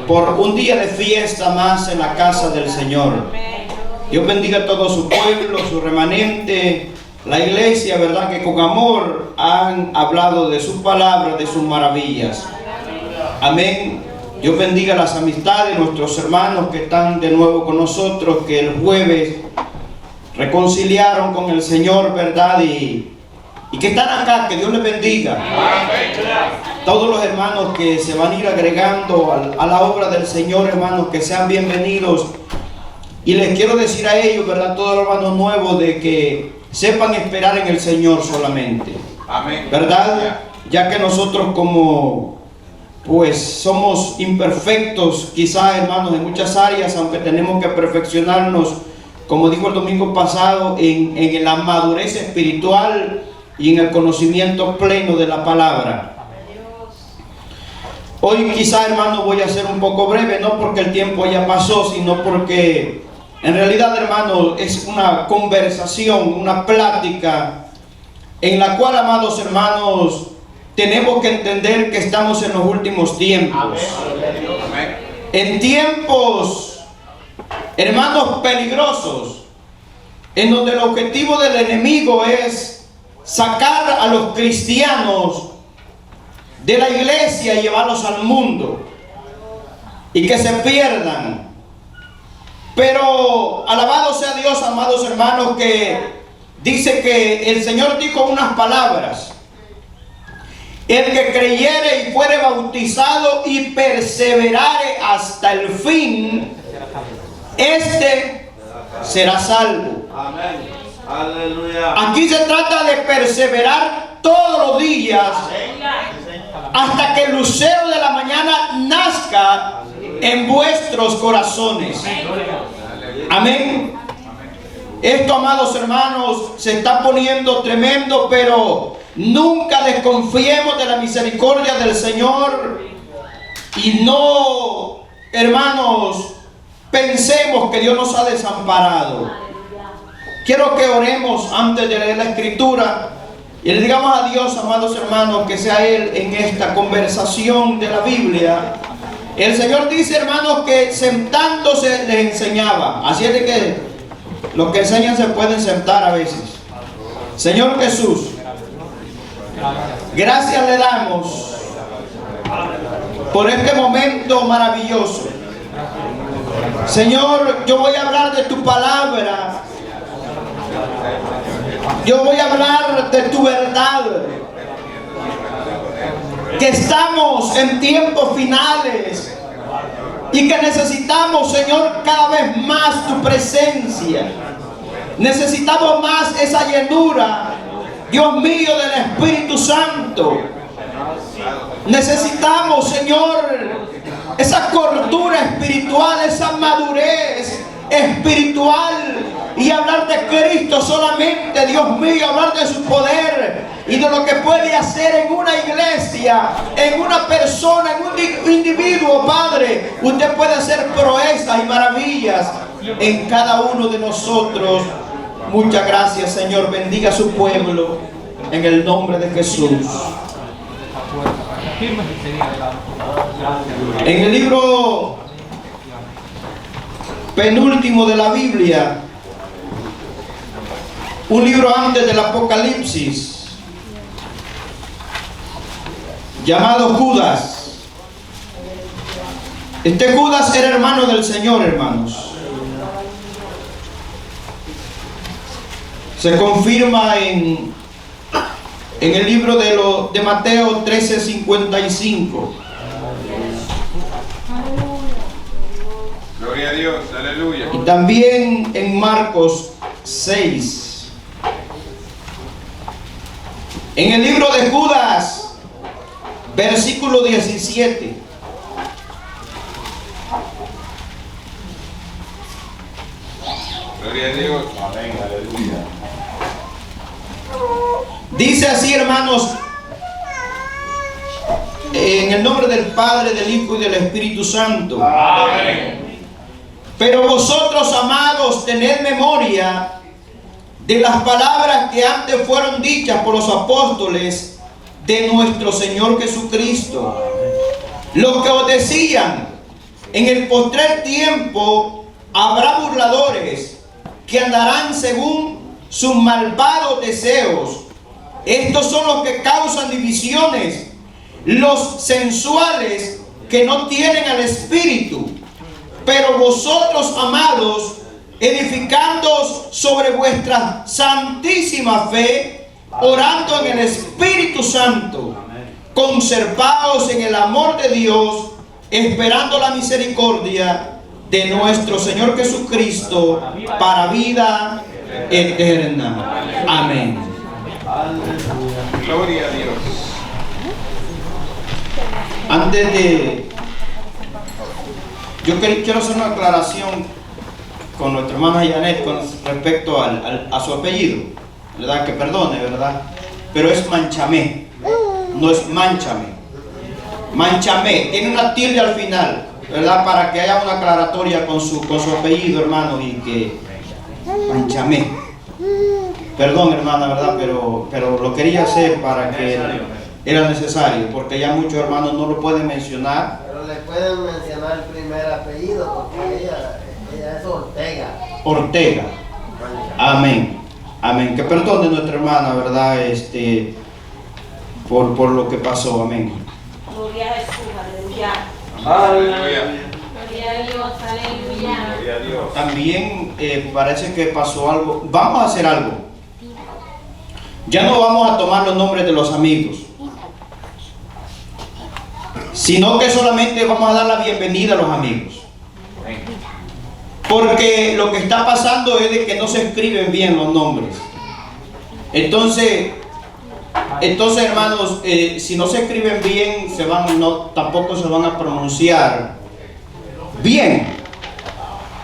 por un día de fiesta más en la casa del Señor. Dios bendiga a todo su pueblo, su remanente, la iglesia, verdad que con amor han hablado de sus palabras, de sus maravillas. Amén. Dios bendiga las amistades, nuestros hermanos que están de nuevo con nosotros, que el jueves reconciliaron con el Señor, verdad, y que están acá. Que Dios les bendiga. Todos los hermanos que se van a ir agregando a la obra del Señor, hermanos, que sean bienvenidos. Y les quiero decir a ellos, verdad, todos los hermanos nuevos, de que sepan esperar en el Señor solamente. Amén. ¿Verdad? Ya que nosotros como pues somos imperfectos, quizás, hermanos, en muchas áreas, aunque tenemos que perfeccionarnos, como dijo el domingo pasado, en la madurez espiritual y en el conocimiento pleno de la palabra. Hoy quizá, hermano, voy a ser un poco breve, no porque el tiempo ya pasó, sino porque en realidad, hermano, es una conversación, una plática en la cual, amados hermanos, tenemos que entender que estamos en los últimos tiempos. En tiempos, hermanos, peligrosos, en donde el objetivo del enemigo es sacar a los cristianos de la iglesia y llevarlos al mundo y que se pierdan. Pero alabado sea Dios, amados hermanos, que dice que el Señor dijo unas palabras: el que creyere y fuere bautizado y perseverare hasta el fin, este será salvo. Amén. Aleluya. Aquí se trata de perseverar todos los días hasta que el lucero de la mañana nazca en vuestros corazones. Amén. Esto, amados hermanos, se está poniendo tremendo, pero nunca desconfiemos de la misericordia del Señor y no, hermanos, pensemos que Dios nos ha desamparado. Quiero que oremos antes de leer la Escritura y le digamos a Dios, amados hermanos, que sea Él en esta conversación de la Biblia. El Señor dice, hermanos, que sentándose les enseñaba. Así es de que los que enseñan se pueden sentar a veces. Señor Jesús, gracias le damos por este momento maravilloso. Señor, yo voy a hablar de tu palabra. Yo voy a hablar de tu verdad. Que estamos en tiempos finales y que necesitamos, Señor, cada vez más tu presencia. Necesitamos más esa llenura, Dios mío, del Espíritu Santo. Necesitamos, Señor, esa cordura espiritual, esa madurez espiritual, y hablar de Cristo solamente, Dios mío, hablar de su poder y de lo que puede hacer en una iglesia, en una persona, en un individuo, Padre. Usted puede hacer proezas y maravillas en cada uno de nosotros. Muchas gracias, Señor. Bendiga a su pueblo en el nombre de Jesús. En el libro penúltimo de la Biblia, un libro antes del Apocalipsis, llamado Judas. Este Judas era hermano del Señor, hermanos. Se confirma en el libro de Mateo 13:55. Gloria a Dios, aleluya. Y también en Marcos 6. En el libro de Judas, versículo 17. Gloria a Dios. Amén, aleluya. Dice así, hermanos, en el nombre del Padre, del Hijo y del Espíritu Santo. Amén. Pero vosotros, amados, tened memoria de las palabras que antes fueron dichas por los apóstoles de nuestro Señor Jesucristo, los que os decían: En el postrer tiempo habrá burladores que andarán según sus malvados deseos. Estos son los que causan divisiones, los sensuales que no tienen al Espíritu. Pero vosotros, amados, edificándoos sobre vuestra santísima fe, orando en el Espíritu Santo, conservaos en el amor de Dios, esperando la misericordia de nuestro Señor Jesucristo para vida eterna. Amén. Gloria a Dios. Antes de... Yo quiero hacer una aclaración con nuestra hermana Janet con respecto a su apellido, ¿verdad? Que perdone, ¿verdad? Pero es Manchamé, no es Manchame. Manchamé, tiene una tilde al final, ¿verdad? Para que haya una aclaratoria con su apellido, hermano, y que Manchamé. Perdón, hermana, ¿verdad? Pero lo quería hacer para que era necesario, porque ya muchos hermanos no lo pueden mencionar. Pero le pueden mencionar el primer apellido, porque ella es Ortega. Ortega. Amén. Amén. Que perdone nuestra hermana, ¿verdad? Por lo que pasó. Amén. Gloria a Jesús, aleluya. Aleluya. Gloria a Dios, aleluya. Gloria a Dios. También parece que pasó algo. Vamos a hacer algo. Ya no vamos a tomar los nombres de los amigos, sino que solamente vamos a dar la bienvenida a los amigos. Porque lo que está pasando es de que no se escriben bien los nombres. Entonces hermanos, si no se escriben bien, tampoco se van a pronunciar bien.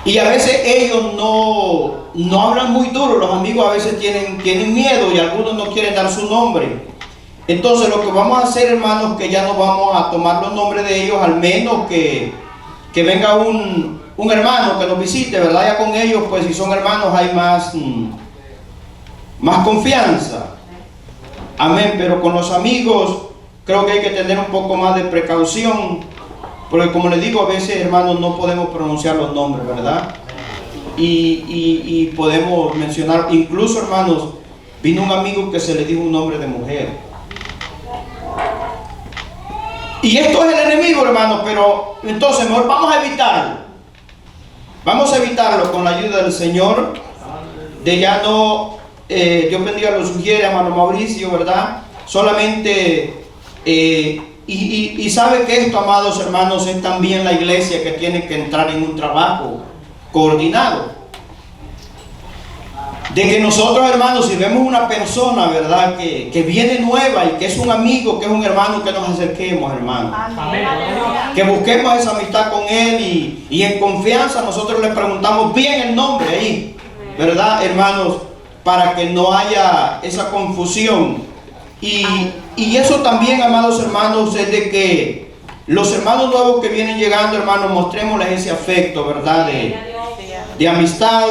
Y a veces ellos no hablan muy duro. Los amigos a veces tienen miedo y algunos no quieren dar su nombre. Entonces lo que vamos a hacer, hermanos, que ya no vamos a tomar los nombres de ellos, al menos que venga un hermano que nos visite, ¿verdad? Ya con ellos, pues si son hermanos hay más confianza. Amén. Pero con los amigos creo que hay que tener un poco más de precaución, porque como les digo, a veces, hermanos, no podemos pronunciar los nombres, ¿verdad? Y podemos mencionar, incluso, hermanos, vino un amigo que se le dijo un nombre de mujer. Y esto es el enemigo, hermano, pero entonces mejor vamos a evitarlo. Vamos a evitarlo con la ayuda del Señor. De ya no, Dios bendiga, lo sugiere, hermano Mauricio, ¿verdad? Solamente, y sabe que esto, amados hermanos, es también la iglesia que tiene que entrar en un trabajo coordinado. De que nosotros, hermanos, si vemos una persona, ¿verdad? Que viene nueva y que es un amigo, que es un hermano, que nos acerquemos, hermano. Amén. Que busquemos esa amistad con él y en confianza nosotros le preguntamos bien el nombre ahí, ¿verdad, hermanos? Para que no haya esa confusión. Y eso también, amados hermanos, es de que los hermanos nuevos que vienen llegando, hermanos, mostrémosles ese afecto, ¿verdad? De amistad.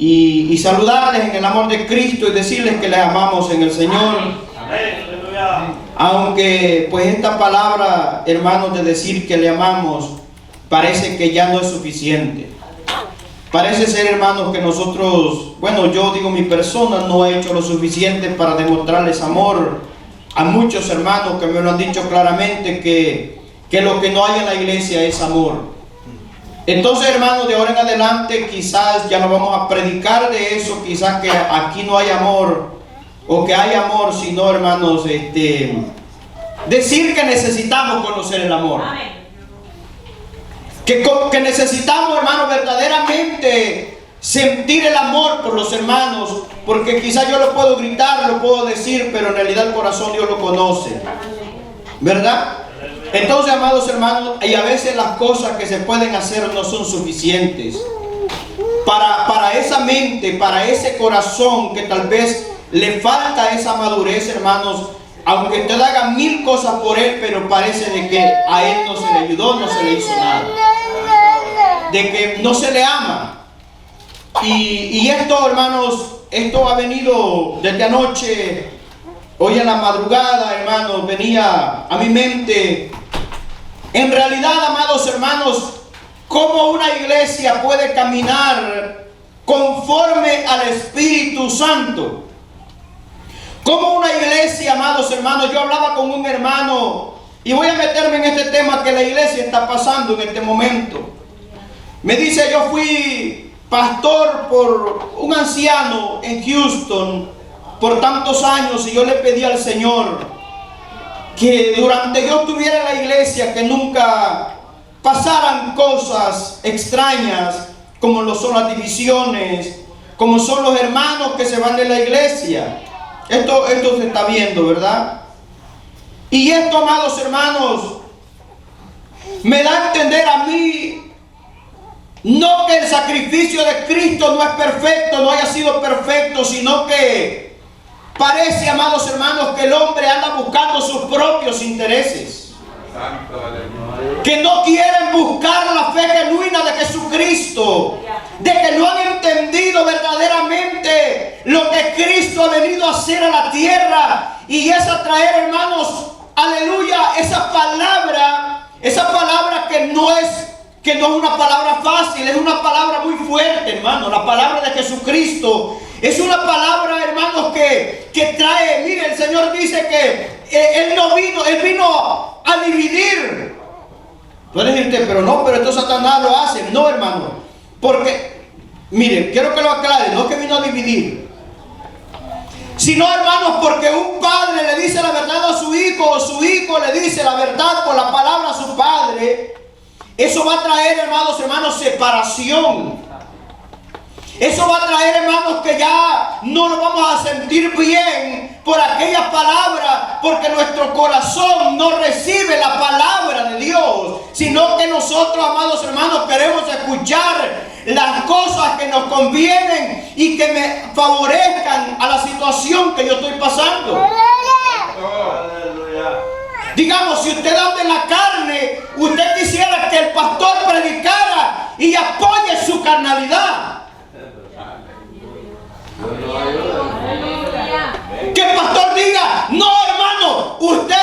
Y saludarles en el amor de Cristo y decirles que les amamos en el Señor. Aunque pues esta palabra, hermanos, de decir que le amamos, parece que ya no es suficiente. Parece ser, hermanos, que nosotros, bueno, yo digo, mi persona no ha hecho lo suficiente para demostrarles amor a muchos hermanos que me lo han dicho claramente, que lo que no hay en la iglesia es amor. Entonces, hermanos, de ahora en adelante quizás ya no vamos a predicar de eso, quizás que aquí no hay amor o que hay amor, sino, hermanos, decir que necesitamos conocer el amor. Que necesitamos, hermanos, verdaderamente sentir el amor por los hermanos, porque quizás yo lo puedo gritar, lo puedo decir, pero en realidad el corazón Dios lo conoce, ¿verdad? Entonces, amados hermanos, y a veces las cosas que se pueden hacer no son suficientes para esa mente, para ese corazón que tal vez le falta esa madurez, hermanos. Aunque usted haga 1000 cosas por él, pero parece de que a él no se le ayudó, no se le hizo nada, de que no se le ama. Y esto, hermanos, esto ha venido desde anoche. Hoy en la madrugada, hermanos, venía a mi mente En realidad, amados hermanos, ¿cómo una iglesia puede caminar conforme al Espíritu Santo? ¿Cómo una iglesia, amados hermanos? Yo hablaba con un hermano y voy a meterme en este tema que la iglesia está pasando en este momento. Me dice, yo fui pastor por un anciano en Houston por tantos años y yo le pedí al Señor que durante yo estuviera en la iglesia, que nunca pasaran cosas extrañas como lo son las divisiones, como son los hermanos que se van de la iglesia. Esto se está viendo, ¿verdad? Y esto, amados hermanos, me da a entender a mí, no que el sacrificio de Cristo no es perfecto, no haya sido perfecto, sino que parece, amados hermanos, que el hombre anda buscando sus propios intereses. Que no quieren buscar la fe genuina de Jesucristo. De que no han entendido verdaderamente lo que Cristo ha venido a hacer a la tierra. Y es a traer, hermanos, aleluya, esa palabra que no es una palabra fácil, es una palabra muy fuerte, hermano. La palabra de Jesucristo es una palabra, hermanos, que trae, mire, el Señor dice que Él vino a dividir. Puedes decirte, pero esto Satanás lo hace. No, hermano, porque, mire, quiero que lo aclare, no es que vino a dividir, sino, hermanos, porque un padre le dice la verdad a su hijo, o su hijo le dice la verdad por la palabra a su padre. Eso va a traer, hermanos, separación. Eso va a traer, hermanos, que ya no nos vamos a sentir bien por aquellas palabras, porque nuestro corazón no recibe la palabra de Dios, sino que nosotros, amados hermanos, queremos escuchar las cosas que nos convienen y que me favorezcan a la situación que yo estoy pasando. Digamos, si usted anda en la carne, usted quisiera que el pastor predicara y apoye su carnalidad. Que el pastor diga, no, hermano, usted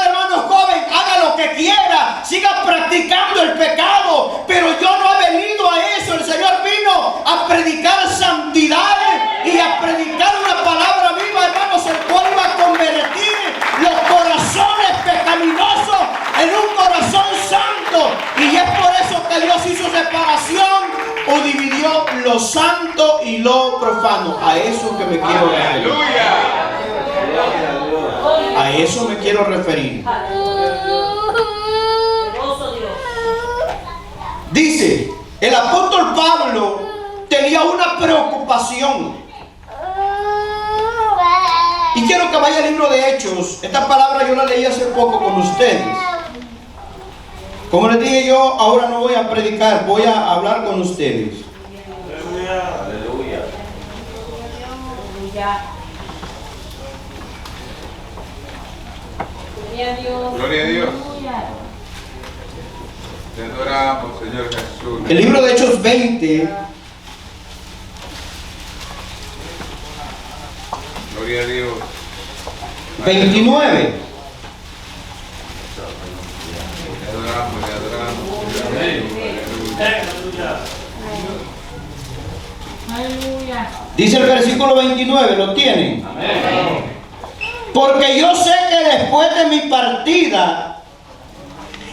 hermano joven, haga lo que quiera, siga practicando el pecado, pero yo no he venido a eso. El Señor vino a predicar santidad y a predicar una palabra viva, hermanos, el cual iba a convertir los corazones pecaminosos en un corazón santo. Y es por eso que Dios hizo separación o dividió lo santo y lo profano. A eso que me quiero referir. A eso me quiero referir. Dice, el apóstol Pablo tenía una preocupación. Y quiero que vaya al libro de Hechos. Esta palabra yo la leí hace poco con ustedes. Como les dije yo, ahora no voy a predicar, voy a hablar con ustedes. Aleluya. Gloria a Dios. Gloria a Dios. Te adoramos, Señor Jesús. El libro de Hechos 20. Gloria a Dios. 29. Te adoramos. Aleluya. Dice el versículo 29, ¿lo tienen? Amén. Porque yo sé que después de mi partida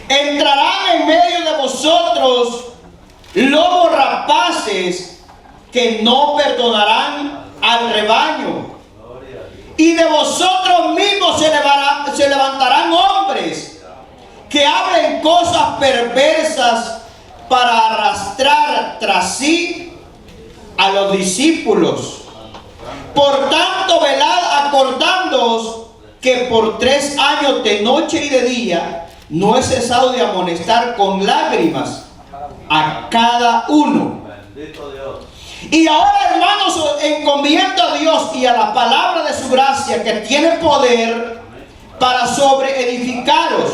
entrarán en medio de vosotros lobos rapaces que no perdonarán al rebaño. Y de vosotros mismos se levantarán hombres que hablen cosas perversas para arrastrar tras sí a los discípulos. Por tanto, velad acordándoos que por 3 años de noche y de día no he cesado de amonestar con lágrimas a cada uno. Y ahora, hermanos, encomiendo a Dios y a la palabra de su gracia, que tiene poder para sobreedificaros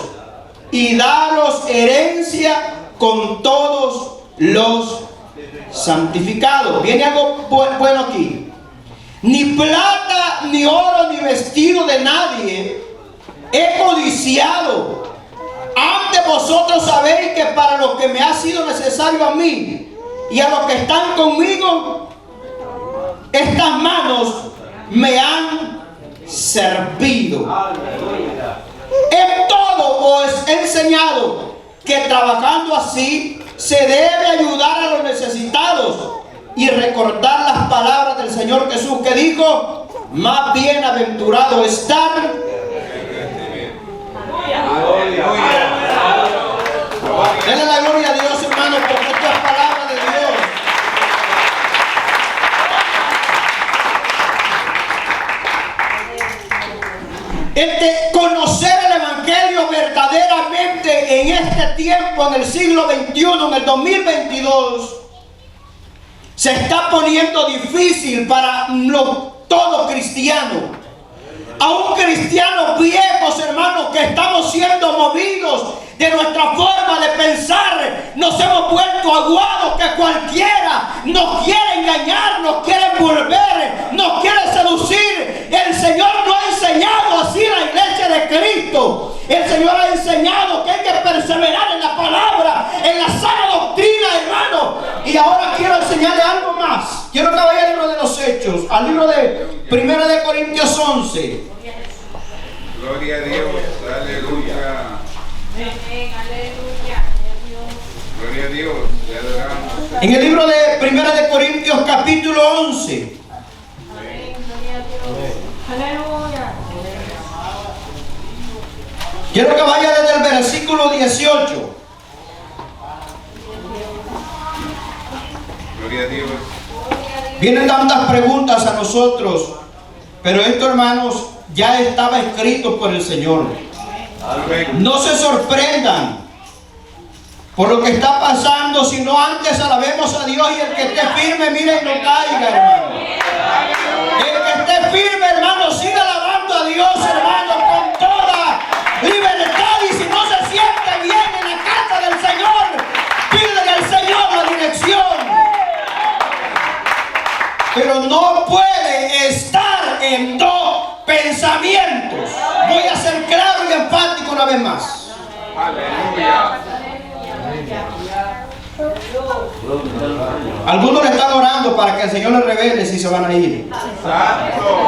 y daros herencia con todos los santificados. Viene algo bueno aquí. Ni plata, ni oro, ni vestido de nadie he codiciado. Antes vosotros sabéis que para lo que me ha sido necesario a mí y a los que están conmigo, estas manos me han servido. En todo os he enseñado que trabajando así se debe ayudar a los necesitados y recordar las palabras del Señor Jesús, que dijo: más bienaventurado estar. Denle la gloria a Dios, hermano, porque esto es palabra de Dios. El que conocer el Evangelio verdaderamente en este tiempo, en el siglo XXI, en el 2022, se está poniendo difícil para todo cristiano. Aún cristianos viejos, hermanos, que estamos siendo movidos de nuestra forma de pensar, nos hemos vuelto aguados, que cualquiera nos quiere engañar, nos quiere envolver, nos quiere seducir. El Señor no ha enseñado así la iglesia de Cristo. El Señor ha enseñado que hay que perseverar en la palabra, en la sana doctrina, hermano. Y ahora quiero enseñarle algo más. Quiero que vaya al libro de los Hechos, al libro de 1 de Corintios 11. Gloria a Dios, aleluya. Gloria a Dios, le adoramos. En el libro de 1 de Corintios capítulo 11. Quiero que vaya desde el versículo 18. Gloria a Dios. Vienen tantas preguntas a nosotros, pero esto, hermanos, ya estaba escrito por el Señor. Amén. No se sorprendan por lo que está pasando, sino antes alabemos a Dios, y el que esté firme, mire y no caiga, hermano. El que esté firme, hermano, siga alabando a Dios, hermano, con toda libertad. Y si no se siente bien en la casa del Señor, pídele al Señor la dirección. Pero no puede estar en dos pensamientos. Voy a ser claro y enfático una vez más. Aleluya. Algunos le están orando para que el Señor les revele si se van a ir. Santo.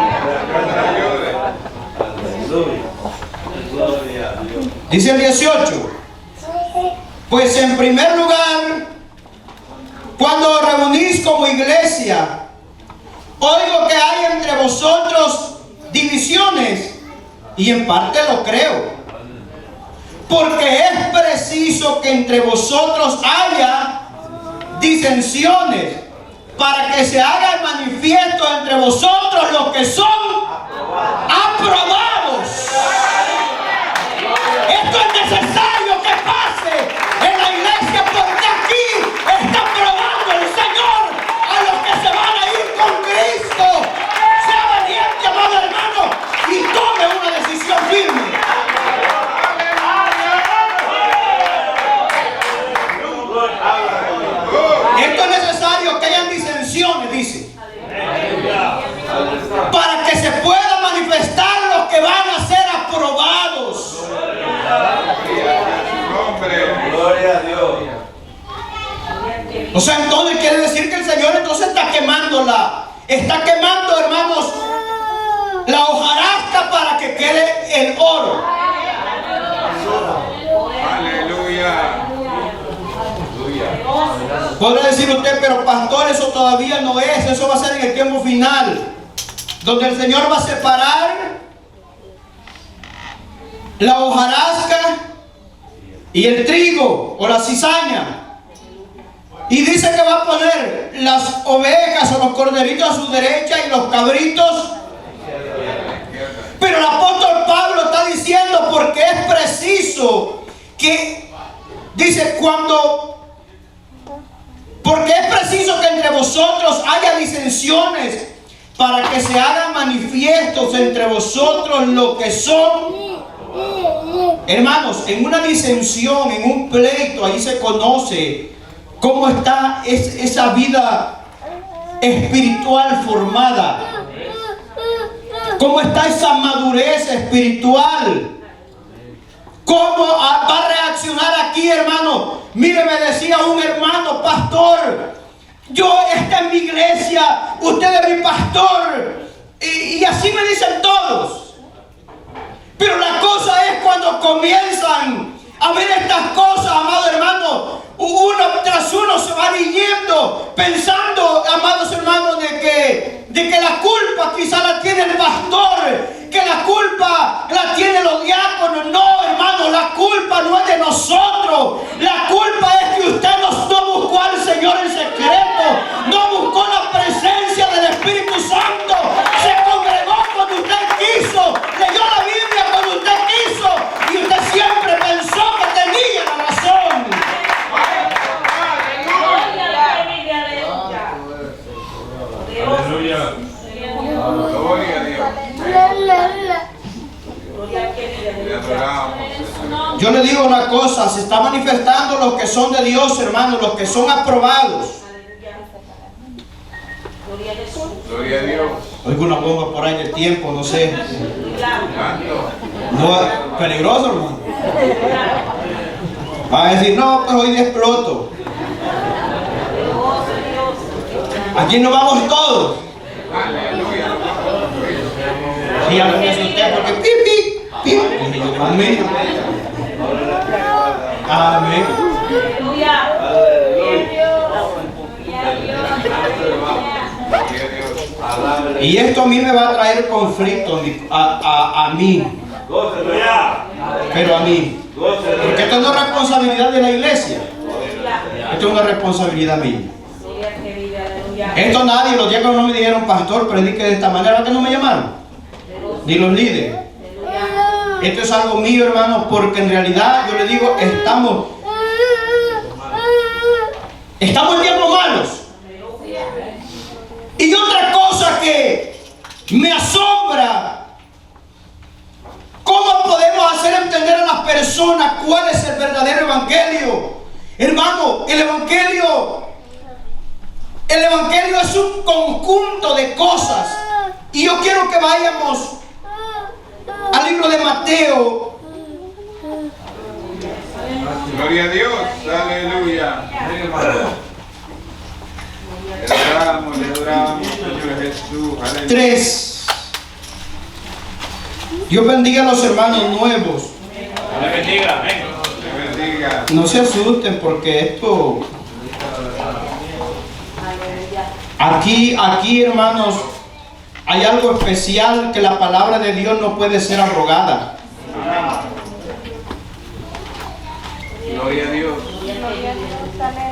Dice el 18: pues en primer lugar, cuando os reunís como iglesia, oigo que hay entre vosotros divisiones, y en parte lo creo, porque es preciso que entre vosotros haya disensiones, para que se haga manifiesto entre vosotros los que son aprobados. Esto es necesario que pase en la iglesia, porque aquí está probando el Señor a los que se van a ir con Cristo. Sea valiente, amado hermano, y tome una decisión firme. Esto es necesario que hayan disensiones, dice, para que se pueda manifestar los que van a ser aprobados. Gloria a Dios. O sea, entonces quiere decir que el Señor entonces está quemando, hermanos, la hojarasca para que quede el oro. Aleluya. Podrá decir usted: pero pastor, eso todavía no es, eso va a ser en el tiempo final, donde el Señor va a separar la hojarasca y el trigo o la cizaña. Y dice que va a poner las ovejas o los corderitos a su derecha y los cabritos. Pero el apóstol Pablo está diciendo, porque es preciso que, dice, porque es preciso que entre vosotros haya disensiones, para que se hagan manifiestos entre vosotros lo que son. Hermanos, en una disensión, en un pleito, ahí se conoce cómo está esa vida espiritual formada, cómo está esa madurez espiritual. ¿Cómo va a reaccionar aquí, hermano? Mire, me decía un hermano, pastor, yo esta es mi iglesia, usted es mi pastor, y así me dicen todos. Pero la cosa es cuando comienzan a ver estas cosas, amado hermano, uno tras uno se va yendo, pensando, amados hermanos, de que la culpa quizá la tiene el pastor, que la culpa la tienen los diáconos. No, hermano, la culpa no es de nosotros. La culpa es que usted no buscó al Señor en secreto, no buscó la presencia del Espíritu Santo, se congregó cuando usted quiso, leyó la Biblia cuando usted quiso, y usted siempre pensó que tenía la razón. Aleluya. Gloria a Dios. Le adoramos. Yo le digo una cosa, se está manifestando los que son de Dios, hermanos, los que son aprobados. Gloria a Dios. Oigo una bomba por ahí del tiempo, no sé. Santo. No, peligroso, hermano. Va a decir, no, pues hoy exploto. Aquí nos vamos todos. Aleluya. Y ya me asusté porque pipi, pipi. Dije yo, amén. Amén. Y esto a mí me va a traer conflicto a mí. Pero a mí. Porque esto no es responsabilidad de la iglesia. Esto es una responsabilidad mía. Esto nadie, los diáconos no me dijeron, pastor, predique de esta manera, que no me llamaron. Ni los líderes. Esto es algo mío, hermanos, porque en realidad yo le digo, estamos en tiempos malos. Y otra cosa que me asombra, ¿cómo podemos hacer entender a las personas cuál es el verdadero evangelio? Hermano, el evangelio es un conjunto de cosas. Y yo quiero que vayamos al libro de Mateo. Gloria a Dios. Aleluya. Le adoramos, Señor Jesús. Aleluya. 3. Dios bendiga a los hermanos nuevos. Le bendiga. Le bendiga. No se asusten porque esto... Aquí, hermanos, hay algo especial que la palabra de Dios no puede ser abrogada. Gloria a Dios.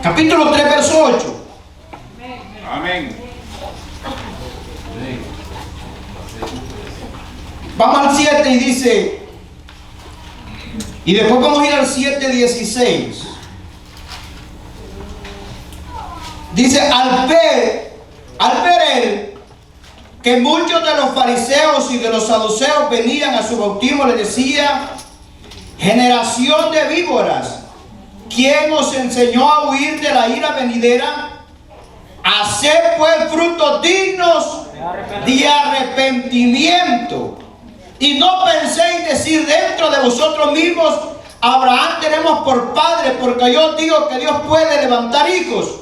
Capítulo 3, verso 8. Amén. Vamos al 7 y dice, y después vamos a ir al 7:16. Dice, al ver él que muchos de los fariseos y de los saduceos venían a su bautismo, le decía, generación de víboras, ¿quién os enseñó a huir de la ira venidera? Haced pues frutos dignos de arrepentimiento. Y no penséis decir dentro de vosotros mismos, Abraham tenemos por padre, porque yo digo que Dios puede levantar hijos.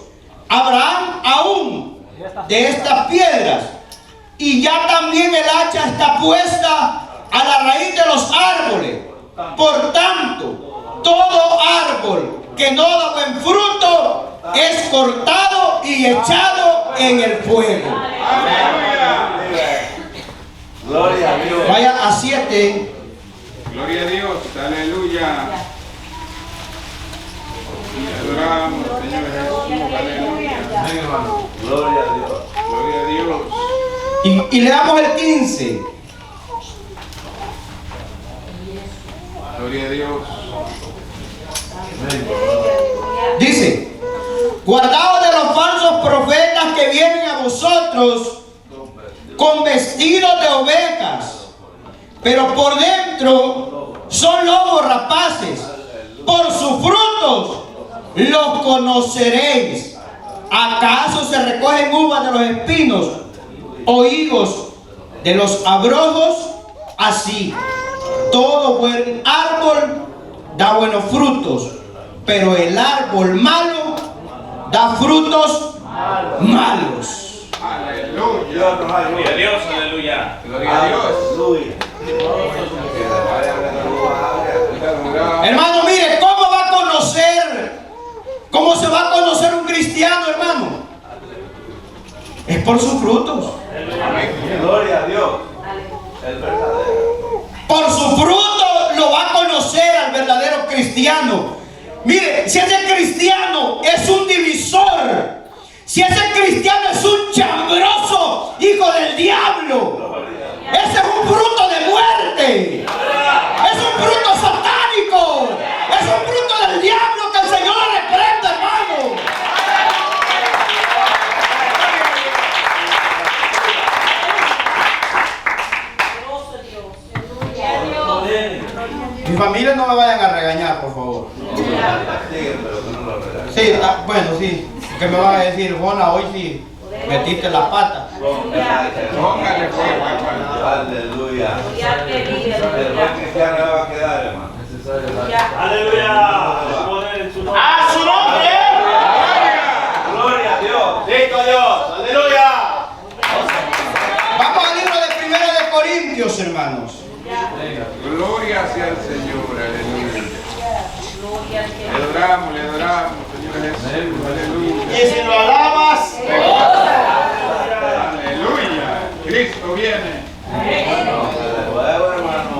Abraham aún de estas piedras. Y ya también el hacha está puesta a la raíz de los árboles. Por tanto, todo árbol que no da buen fruto es cortado y echado en el fuego. Gloria a Dios. Vaya a 7. Gloria a Dios. Aleluya. Le adoramos, Señor Jesús. Aleluya. Gloria a Dios. Gloria a Dios. Y le damos el 15. Gloria a Dios. Dice, guardaos de los falsos profetas que vienen a vosotros con vestidos de ovejas, pero por dentro son lobos rapaces. Por sus frutos los conoceréis. ¿Acaso se recogen uvas de los espinos o higos de los abrojos? Así, todo buen árbol da buenos frutos, pero el árbol malo da frutos malos. Aleluya. Gloria a Dios, aleluya. Gloria a Dios. Hermano, mire, ¿cómo va a conocer? ¿Cómo se va a conocer un cristiano, hermano? Es por sus frutos. Gloria a Dios. El verdadero. Por su fruto lo va a conocer al verdadero cristiano. Mire, si ese cristiano es un divisor, si ese cristiano es un chambroso, hijo del diablo, ese es un fruto de muerte, es un fruto satánico, es un fruto del diablo que el Señor le reprenda, hermano. Mi familia no me vayan a regañar, por favor. Sí, bueno, sí. ¿Qué me van a decir, Jona? Hoy sí metiste la pata. Póngale fuego, hermano. Aleluya. El buen cristiano va a quedar, hermano. Aleluya. ¡A su nombre! Gloria a Dios. Cristo Dios, aleluya. Vamos al libro de 1 de Corintios, hermanos. Gloria sea el Señor, aleluya. Le adoramos, Señor Jesús, aleluya. Y si lo alabas, Aleluya. Cristo viene. Nuevo, hermano.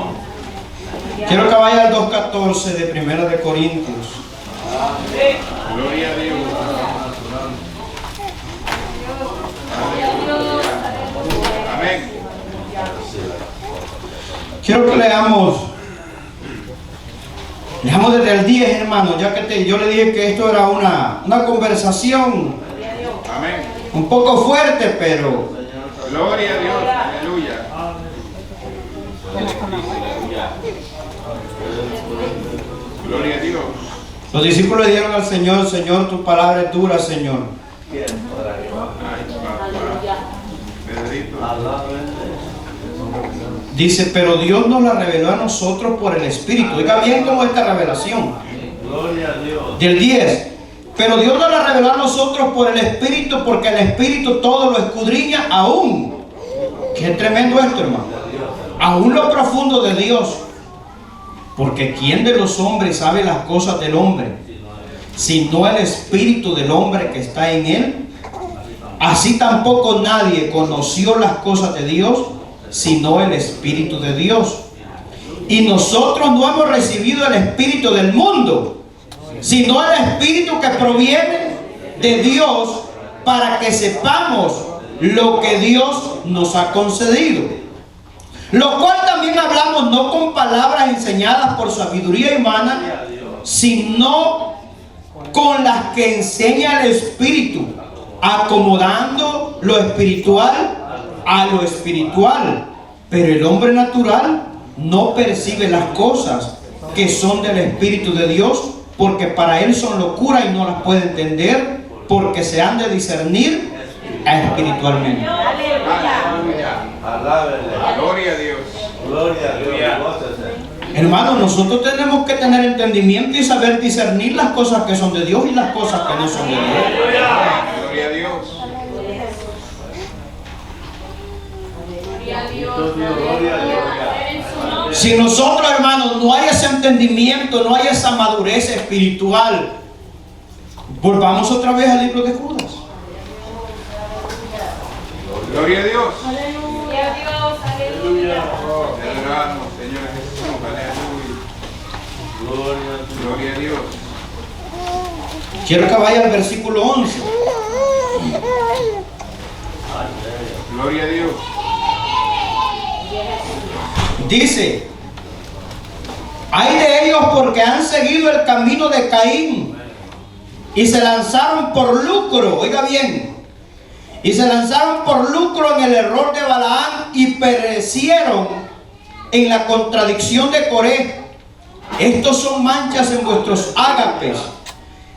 quiero que vaya al 2.14 de 1 de Corintios. Gloria a Dios. Amén. Quiero que leamos desde el 10, hermano, ya que yo le dije que esto era una conversación Amén. un poco fuerte, pero Gloria a Dios, aleluya. Gloria a Dios. los discípulos le dijeron al Señor, Señor, tu palabra es dura, Señor. Ay, papá. Pedrito. Dice, pero Dios nos la reveló a nosotros por el Espíritu. Oiga bien cómo es esta revelación. Gloria a Dios. Del 10. Pero Dios nos la reveló a nosotros por el Espíritu, porque el Espíritu todo lo escudriña aún. Qué tremendo esto, hermano. Aún lo profundo de Dios. Porque ¿quién de los hombres sabe las cosas del hombre, sino el Espíritu del hombre que está en él? Así tampoco nadie conoció las cosas de Dios, sino el Espíritu de Dios. Y nosotros no hemos recibido el Espíritu del mundo, sino el Espíritu que proviene de Dios, para que sepamos lo que Dios nos ha concedido. Lo cual también hablamos no con palabras enseñadas por sabiduría humana, sino con las que enseña el Espíritu, acomodando lo espiritual a lo espiritual. Pero el hombre natural no percibe las cosas que son del Espíritu de Dios, porque para él son locura y no las puede entender, porque se han de discernir espiritualmente. Aleluya. Alábenle. Gloria a Dios. Gloria a Dios. Gócese. Hermanos, nosotros tenemos que tener entendimiento y saber discernir las cosas que son de Dios y las cosas que no son de Dios. Gloria a Dios. Gloria a Dios. Si nosotros, hermanos, no hay ese entendimiento, no hay esa madurez espiritual, volvamos otra vez al libro de Judas. Gloria a Dios. Gloria a Dios, aleluya. Te adoramos, Señor Jesús, aleluya. Gloria a Dios. Quiero que vaya al versículo 11. Gloria a Dios. Dice: hay de ellos porque han seguido el camino de Caín y se lanzaron por lucro. Oiga bien. Y se lanzaron por lucro en el error de Balaam y perecieron en la contradicción de Coré. Estos son manchas en vuestros ágapes,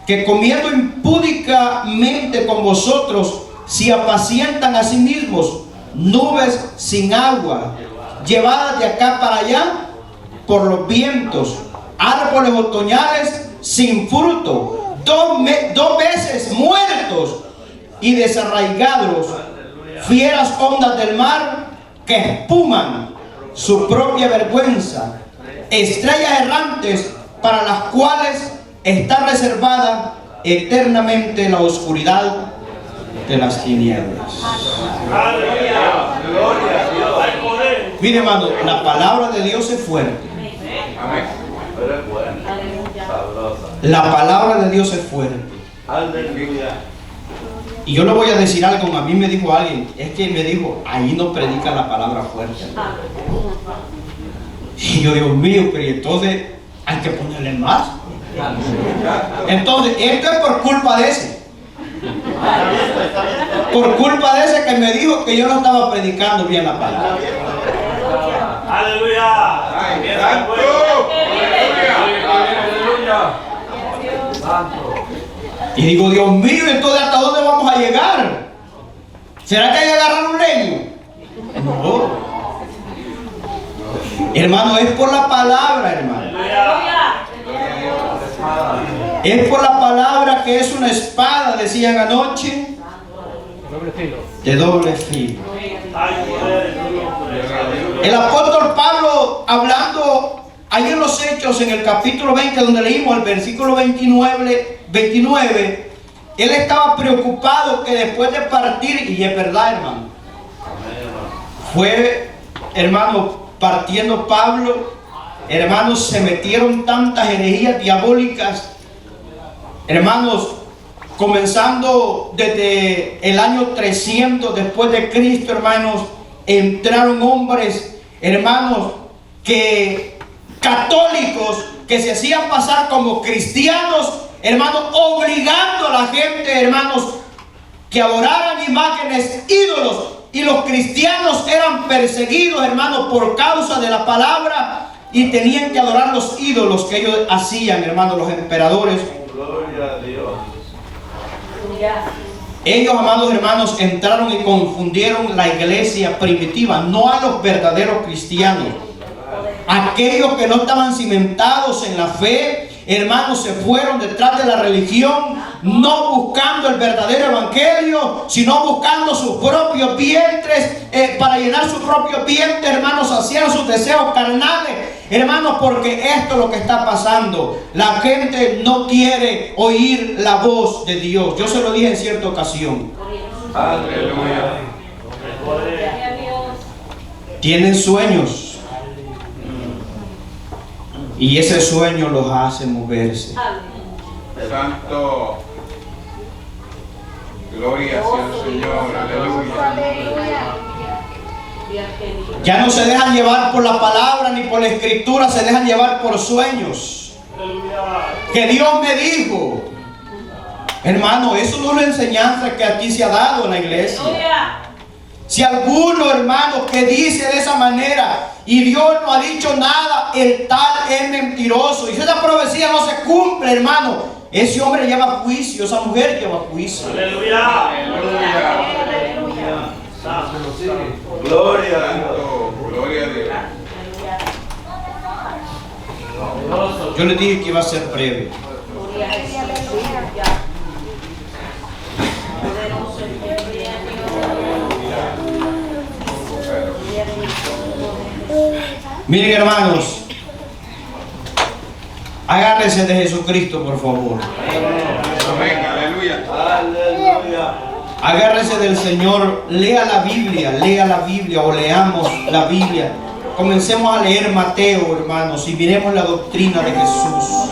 que comiendo impúdicamente con vosotros, se apacientan a sí mismos, nubes sin agua, llevadas de acá para allá por los vientos, árboles otoñales sin fruto, dos veces muertos y desarraigados, fieras ondas del mar que espuman su propia vergüenza, estrellas errantes para las cuales está reservada eternamente la oscuridad de las tinieblas. Aleluya. Gloria a Dios. Hay poder. Mire, hermano, la palabra de Dios es fuerte. Amén. Pero es buena. Sabrosa. La palabra de Dios es fuerte. Aleluya. Y yo le voy a decir algo, a mí me dijo alguien, es que me dijo, ahí no predica la palabra fuerte. Y yo, Dios mío, pero entonces hay que ponerle más. Entonces, esto es por culpa de ese. Por culpa de ese que me dijo que yo no estaba predicando bien la palabra. Aleluya. Ay, Bien, santo. Aleluya. Y digo, Dios mío, entonces ¿hasta dónde vamos a llegar? ¿Será que hay que agarrar un leño? No. Hermano, es por la palabra, hermano. Es por la palabra que es una espada, decían anoche, de doble filo. El apóstol Pablo, hablando ahí en los Hechos, en el capítulo 20, donde leímos el versículo 29, él estaba preocupado que después de partir, y es verdad, hermano, fue, hermano, partiendo Pablo, hermanos, se metieron tantas herejías diabólicas, hermanos, comenzando desde el año 300 después de Cristo, hermanos, entraron hombres, hermanos, que católicos, que se hacían pasar como cristianos, hermanos, obligando a la gente, hermanos, que adoraran imágenes, ídolos. Y los cristianos eran perseguidos, hermanos, por causa de la palabra, y tenían que adorar los ídolos que ellos hacían, hermanos, los emperadores. Gloria a Dios. Ellos, amados hermanos, entraron y confundieron la iglesia primitiva, no a los verdaderos cristianos. Aquellos que no estaban cimentados en la fe, hermanos, se fueron detrás de la religión, no buscando el verdadero evangelio, sino buscando sus propios vientres, para llenar sus propios vientres, hermanos, hacían sus deseos carnales, hermanos, porque esto es lo que está pasando. La gente no quiere oír la voz de Dios. Yo se lo dije en cierta ocasión. Aleluya. Tienen sueños. Y ese sueño los hace moverse. Santo. Gloria sea el Señor. Aleluya. Ya no se dejan llevar por la palabra ni por la escritura, se dejan llevar por sueños. Que Dios me dijo. Hermano, eso no es la enseñanza que aquí se ha dado en la iglesia. Si alguno, hermano, que dice de esa manera y Dios no ha dicho nada, el tal es mentiroso. Y si esa profecía no se cumple, hermano, ese hombre lleva juicio, esa mujer lleva juicio. Aleluya. Gloria a Dios. Gloria a Dios. Yo le dije que iba a ser breve. Miren, hermanos, agárrense de Jesucristo, por favor. Amén. Aleluya. Aleluya. Agárrense del Señor, lea la Biblia o leamos la Biblia. Comencemos a leer Mateo, hermanos, y miremos la doctrina de Jesús.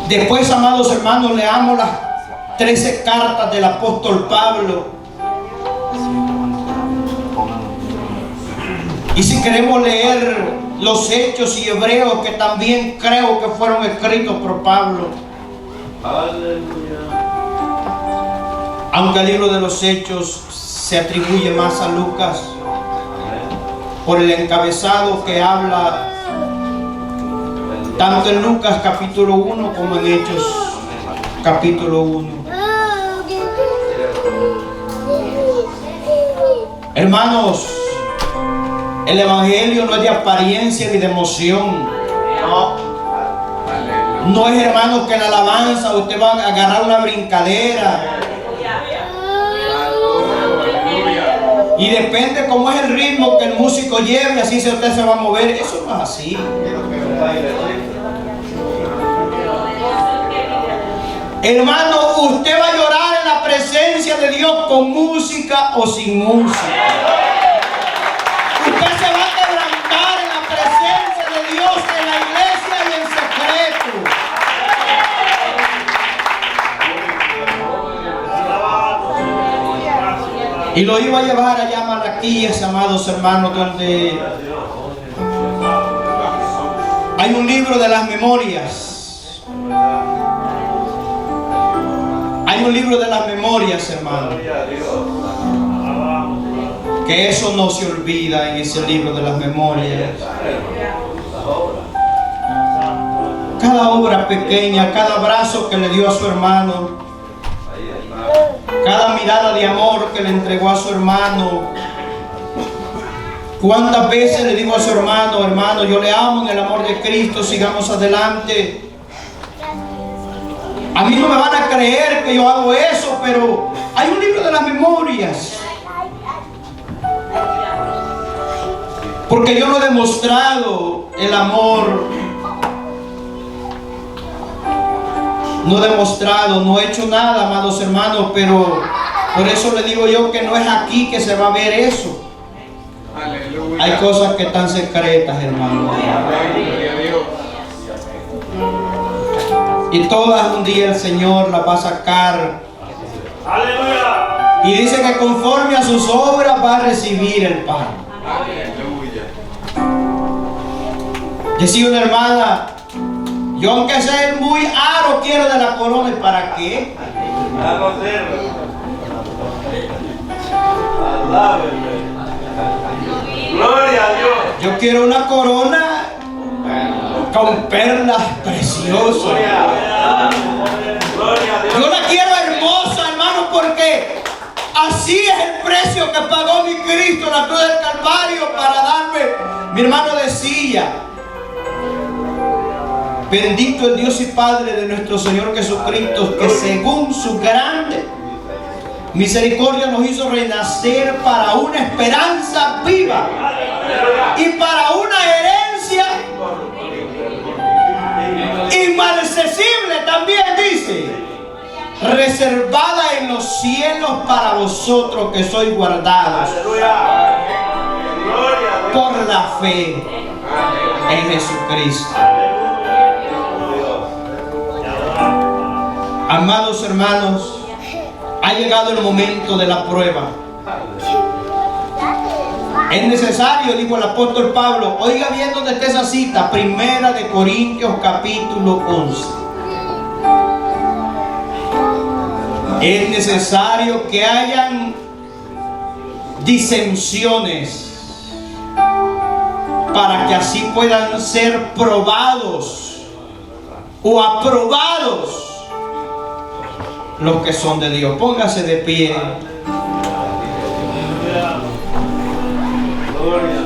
Después, amados hermanos, leamos las 13 cartas del apóstol Pablo. Y si queremos leer los Hechos y Hebreos, que también creo que fueron escritos por Pablo. Aleluya. Aunque el libro de los Hechos se atribuye más a Lucas, por el encabezado que habla tanto en Lucas capítulo 1 como en Hechos capítulo 1. Hermanos, El evangelio no es de apariencia ni de emoción. No es, hermano, que en la alabanza usted va a agarrar una brincadera. Y depende cómo es el ritmo que el músico lleve, así usted se va a mover. Eso no es así. Hermano, usted va a llorar en la presencia de Dios con música o sin música. Usted se va a quebrantar en la presencia de Dios en la iglesia y en secreto. Y lo iba a llevar allá a Malaquías, amados hermanos, donde hay un libro de las memorias. Hay un libro de las memorias, hermano. Que eso no se olvida en ese libro de las memorias. Cada obra pequeña, cada abrazo que le dio a su hermano, cada mirada de amor que le entregó a su hermano. ¿Cuántas veces le digo a su hermano, hermano, yo le amo en el amor de Cristo, sigamos adelante? A mí no me van a creer que yo hago eso, pero hay un libro de las memorias. Porque yo no he demostrado el amor. No he demostrado, no he hecho nada, amados hermanos, pero por eso le digo yo que no es aquí que se va a ver eso. Aleluya. Hay cosas que están secretas, hermano. Y todas un día el Señor las va a sacar. Aleluya. Y dice que conforme a sus obras va a recibir el pan. Aleluya. Decía una hermana, yo aunque sea muy aro quiero de la corona. ¿Y para qué? Gloria a Dios. Yo quiero una corona con perlas preciosas. Gloria a Dios. Yo la quiero hermosa, hermano, porque así es el precio que pagó mi Cristo en la cruz del Calvario para darme. Mi hermano decía, bendito el Dios y Padre de nuestro Señor Jesucristo, que según su grande misericordia nos hizo renacer para una esperanza viva y para una herencia inmarcesible, también dice, reservada en los cielos para vosotros que sois guardados Aleluya. Gloria a Dios. por la fe en Jesucristo. Amados hermanos, ha llegado el momento de la prueba. Es necesario, dijo el apóstol Pablo, oiga bien donde está esa cita, 1 de Corintios capítulo 11. Es necesario que hayan disensiones para que así puedan ser probados o aprobados los que son de Dios. Póngase de pie. Gloria